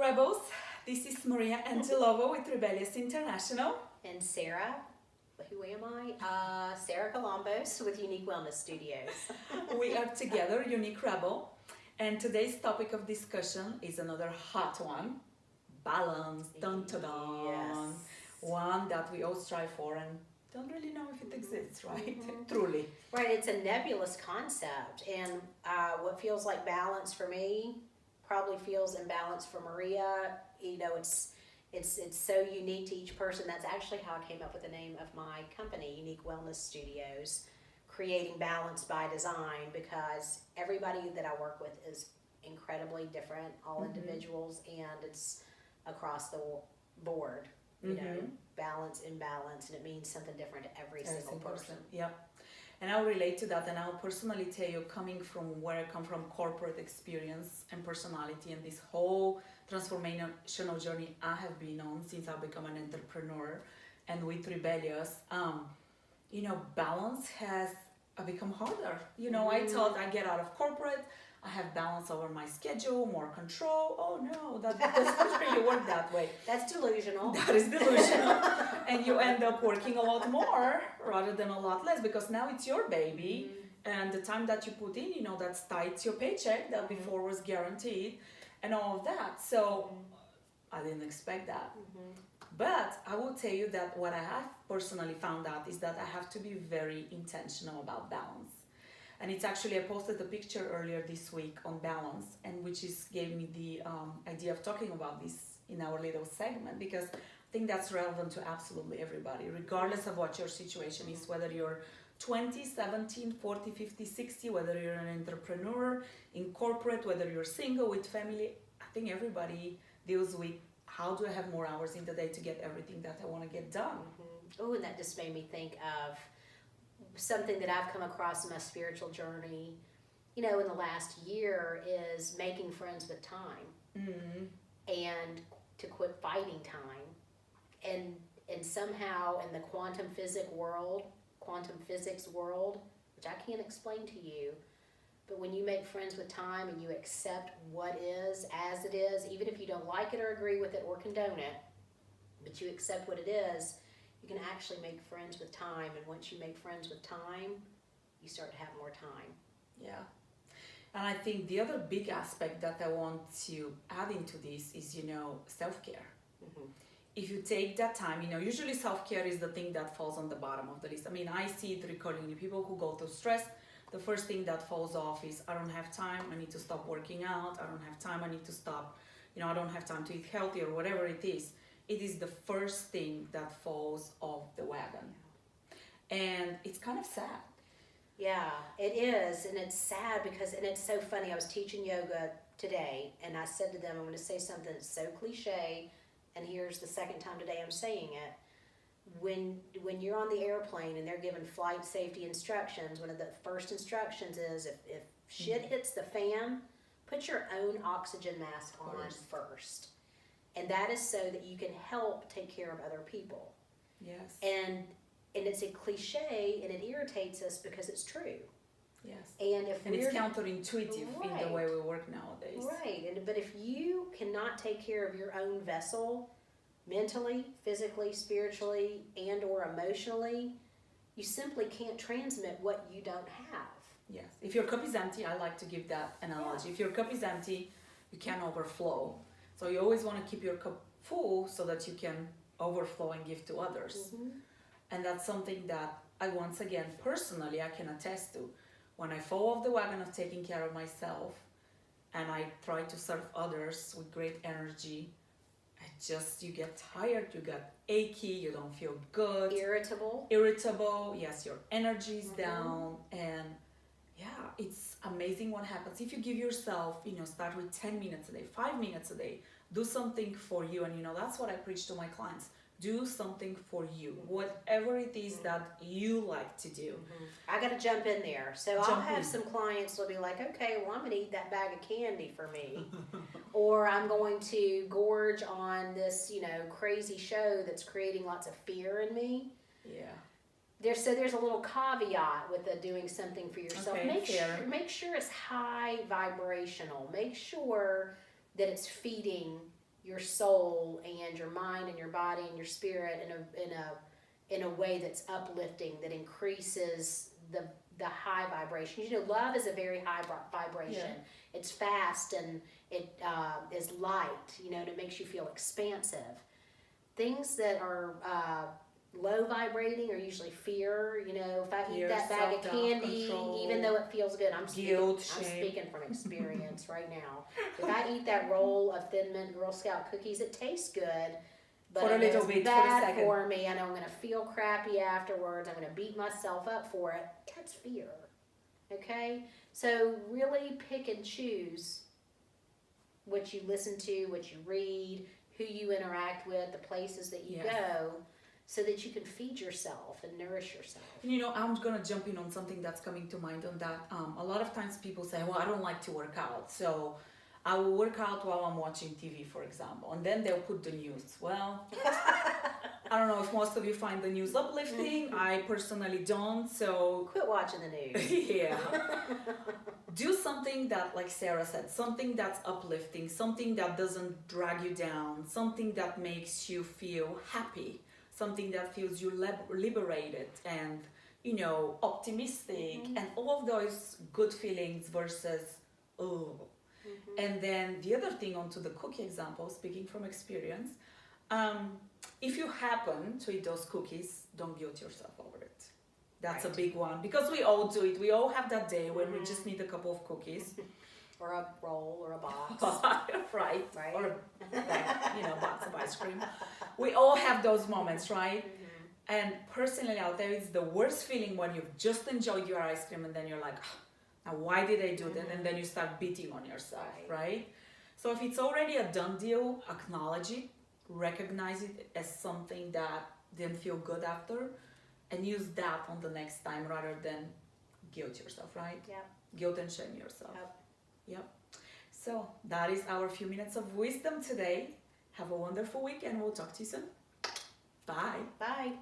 Rebels. This is Maria Angelova with Rebellious International. And Sarah, who am I? Sarah Columbus with Unique Wellness Studios. We are together, Unique Rebel, and today's topic of discussion is another hot one, balance, dun dun dun. Yes. One that we all strive for and don't really know if it exists, right? Truly. Right, it's a nebulous concept, and what feels like balance for me probably feels imbalanced for Maria. You know, it's so unique to each person. That's actually how I came up with the name of my company, Unique Wellness Studios, creating balance by design, because everybody that I work with is incredibly different, all individuals, and it's across the board. You know, balance, imbalance, and it means something different to every single person. Yep. And I'll relate to that, and I'll personally tell you, coming from where I come from, corporate experience and personality, and this whole transformational journey I have been on since I've become an entrepreneur and with Rebellious, you know, balance has become harder. You know, I thought I get out of corporate, I have balance over my schedule, more control. Oh no, that doesn't really work that way. That's delusional. That is delusional. And you end up working a lot more rather than a lot less, because now it's your baby. And the time that you put in, you know, that's tied to your paycheck that before was guaranteed and all of that. So I didn't expect that. But I will tell you that what I have personally found out is that I have to be very intentional about balance. And it's actually, I posted a picture earlier this week on balance, and which gave me the idea of talking about this in our little segment, because I think that's relevant to absolutely everybody, regardless of what your situation is, whether you're 20, 17, 40, 50, 60, whether you're an entrepreneur, in corporate, whether you're single, with family. I think everybody deals with, how do I have more hours in the day to get everything that I want to get done? Oh, and that just made me think of something that I've come across in my spiritual journey, you know, in the last year, is making friends with time and to quit fighting time. And somehow in the quantum physics world, which I can't explain to you, but when you make friends with time and you accept what is as it is, even if you don't like it or agree with it or condone it, but you accept what it is, you can actually make friends with time. And once you make friends with time, you start to have more time. Yeah. And I think the other big aspect that I want to add into this is, you know, self-care. If you take that time, you know, usually self-care is the thing that falls on the bottom of the list. I mean, I see it recurring. People who go through stress, the first thing that falls off is, I don't have time, I need to stop working out, I don't have time, I need to stop, you know, I don't have time to eat healthy, or whatever it is. It is the first thing that falls off the wagon. And it's kind of sad. Yeah, it is. And it's sad because, and it's so funny, I was teaching yoga today, and I said to them, I'm going to say something that's so cliche, and here's the second time today I'm saying it. When you're on the airplane and they're given flight safety instructions, one of the first instructions is, if shit hits the fan, put your own oxygen mask on first. And that is so that you can help take care of other people. Yes. And it's a cliche, and it irritates us because it's true. Yes. And it's counterintuitive in the way we work nowadays. Right. But if you cannot take care of your own vessel, mentally, physically, spiritually, and or emotionally, you simply can't transmit what you don't have. Yes. If your cup is empty, I like to give that analogy. Yeah. If your cup is empty, you can't overflow. So you always want to keep your cup full so that you can overflow and give to others. And that's something that I, once again, personally, I can attest to. When I fall off the wagon of taking care of myself and I try to serve others with great energy, you get tired, you get achy, you don't feel good. Irritable, yes, your energy is down. And yeah, it's amazing what happens. If you give yourself, you know, start with 10 minutes a day, 5 minutes a day, do something for you. And, you know, that's what I preach to my clients. Do something for you, whatever it is that you like to do. I got to jump in there. So I'll have some clients will be like, okay, well, I'm going to eat that bag of candy for me. Or I'm going to gorge on this, you know, crazy show that's creating lots of fear in me. Yeah. There's a little caveat with doing something for yourself. Okay, make sure it's high vibrational. Make sure that it's feeding your soul and your mind and your body and your spirit in a way that's uplifting, that increases the high vibration. You know, love is a very high vibration. Yeah. It's fast and it is light, you know, and it makes you feel expansive. Things that are low vibrating are usually fear. You know, if I eat that bag of candy, control, even though it feels good, I'm speaking from experience right now. If I eat that roll of Thin Mint Girl Scout cookies, it tastes good, but for a little bit, bad for me. I know I'm going to feel crappy afterwards. I'm going to beat myself up for it. That's fear. Okay? So really pick and choose what you listen to, what you read, who you interact with, the places that you go, so that you can feed yourself and nourish yourself. You know, I'm going to jump in on something that's coming to mind on that. A lot of times people say, well, I don't like to work out, so I will work out while I'm watching TV, for example, and then they'll put the news. Well, I don't know if most of you find the news uplifting. I personally don't, so... Quit watching the news. Yeah. Do something that, like Sarah said, something that's uplifting, something that doesn't drag you down, something that makes you feel happy, something that feels you liberated and, you know, optimistic, and all of those good feelings versus, oh. And then the other thing, onto the cookie example, speaking from experience, if you happen to eat those cookies, don't guilt yourself over it. That's a big one, because we all do it. We all have that day when we just need a couple of cookies. Or a roll or a box. Right. Or a box of ice cream. We all have those moments, right? And personally, I'll tell you, it's the worst feeling when you've just enjoyed your ice cream and then you're like, now why did I do that? And then you start beating on yourself, right? So if it's already a done deal, acknowledge it, recognize it as something that didn't feel good after, and use that on the next time rather than guilt yourself, right? Yeah. Guilt and shame yourself. Yep. So that is our few minutes of wisdom today. Have a wonderful week and we'll talk to you soon. Bye. Bye.